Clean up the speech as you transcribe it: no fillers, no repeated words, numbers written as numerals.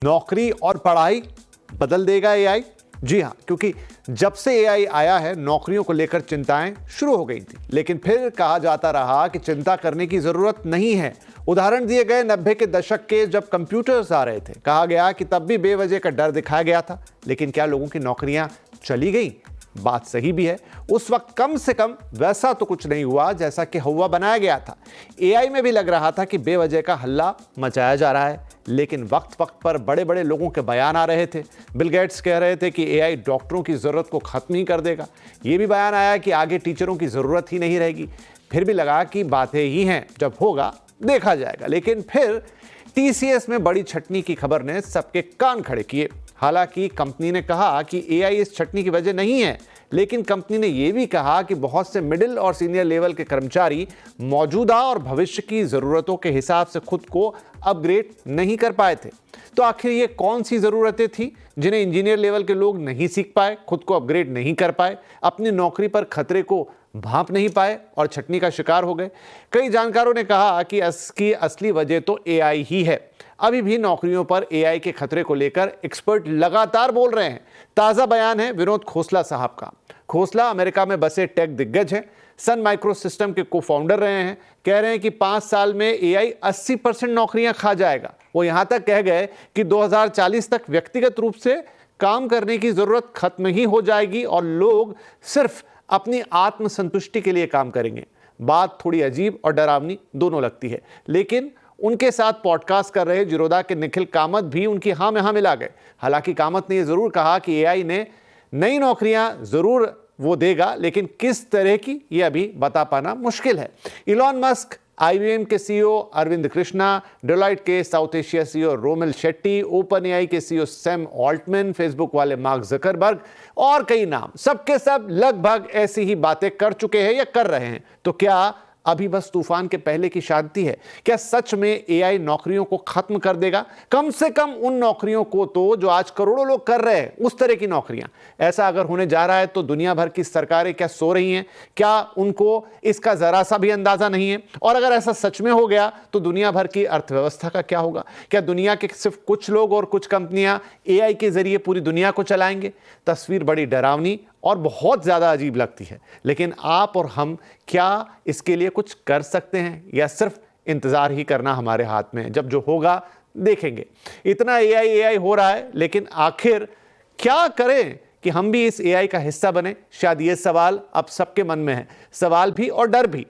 नौकरी और पढ़ाई बदल देगा एआई? जी हां, क्योंकि जब से एआई आया है नौकरियों को लेकर चिंताएं शुरू हो गई थी, लेकिन फिर कहा जाता रहा कि चिंता करने की जरूरत नहीं है। उदाहरण दिए गए 90 के दशक के जब कंप्यूटर्स आ रहे थे, कहा गया कि तब भी बेवजह का डर दिखाया गया था, लेकिन क्या लोगों की नौकरियां चली गई? बात सही भी है। उस वक्त कम से कम वैसा तो कुछ नहीं हुआ जैसा कि हुआ बनाया गया था। एआई में भी लग रहा था कि बेवजह का हल्ला मचाया जा रहा है, लेकिन वक्त वक्त पर बड़े बड़े लोगों के बयान आ रहे थे। बिल गेट्स कह रहे थे कि एआई डॉक्टरों की जरूरत को खत्म ही कर देगा। यह भी बयान आया कि आगे टीचरों की जरूरत ही नहीं रहेगी। फिर भी लगा कि बातें ही हैं, जब होगा देखा जाएगा। लेकिन फिर टीसीएस में बड़ी छटनी की खबर ने सबके कान खड़े किए। हालांकि कंपनी ने कहा कि एआई इस छटनी की वजह नहीं है, लेकिन कंपनी ने यह भी कहा कि बहुत से मिडिल और सीनियर लेवल के कर्मचारी मौजूदा और भविष्य की जरूरतों के हिसाब से खुद को अपग्रेड नहीं कर पाए थे। तो आखिर ये कौन सी जरूरतें थी जिन्हें इंजीनियर लेवल के लोग नहीं सीख पाए, खुद को अपग्रेड नहीं कर पाए, अपनी नौकरी पर खतरे को भांप नहीं पाए और छटनी का शिकार हो गए? कई जानकारों ने कहा कि इसकी असली वजह तो एआई ही है। अभी भी नौकरियों पर एआई के खतरे को लेकर एक्सपर्ट लगातार बोल रहे हैं। ताजा बयान है विनोद खोसला साहब का। खोसला अमेरिका में बसे टेक दिग्गज हैं, सन माइक्रो सिस्टम के को फाउंडर रहे हैं। कह रहे हैं कि 5 साल में एआई 80% नौकरियां खा जाएगा। वो यहां तक कह गए कि 2040 तक व्यक्तिगत रूप से काम करने की जरूरत खत्म ही हो जाएगी और लोग सिर्फ अपनी आत्मसंतुष्टि के लिए काम करेंगे। बात थोड़ी अजीब और डरावनी दोनों लगती है, लेकिन उनके साथ पॉडकास्ट कर रहे जिरोदा के निखिल कामत भी उनकी हां में हां मिला गए। हालांकि कामत ने यह जरूर कहा कि एआई ने नई नौकरियां जरूर वो देगा, लेकिन किस तरह की ये अभी बता पाना मुश्किल है। इलॉन मस्क, आईबीएम के सीईओ अरविंद कृष्णा, डेलॉइट के south Asia CEO Romil Shetty, open AI के सीईओ सैम ऑल्टमैन, फेसबुक वाले मार्क जकरबर्ग और कई नाम, सबके सब लगभग ऐसी ही बातें कर चुके हैं या कर रहे हैं। तो क्या अभी बस तूफान के पहले की शांति है? क्या सच में एआई नौकरियों को खत्म कर देगा? कम से कम उन नौकरियों को तो जो आज करोड़ों लोग कर रहे हैं, उस तरह की नौकरियां। ऐसा अगर होने जा रहा है तो दुनिया भर की सरकारें क्या सो रही हैं? क्या उनको इसका जरा सा भी अंदाजा नहीं है? और अगर ऐसा सच में हो गया तो दुनिया भर की अर्थव्यवस्था का क्या होगा? क्या दुनिया के सिर्फ कुछ लोग और कुछ कंपनियां एआई के जरिए पूरी दुनिया को चलाएंगे? तस्वीर बड़ी डरावनी और बहुत ज्यादा अजीब लगती है, लेकिन आप और हम क्या इसके लिए कुछ कर सकते हैं या सिर्फ इंतजार ही करना हमारे हाथ में है? जब जो होगा देखेंगे। इतना एआई हो रहा है, लेकिन आखिर क्या करें कि हम भी इस एआई का हिस्सा बने? शायद ये सवाल अब सबके मन में है, सवाल भी और डर भी।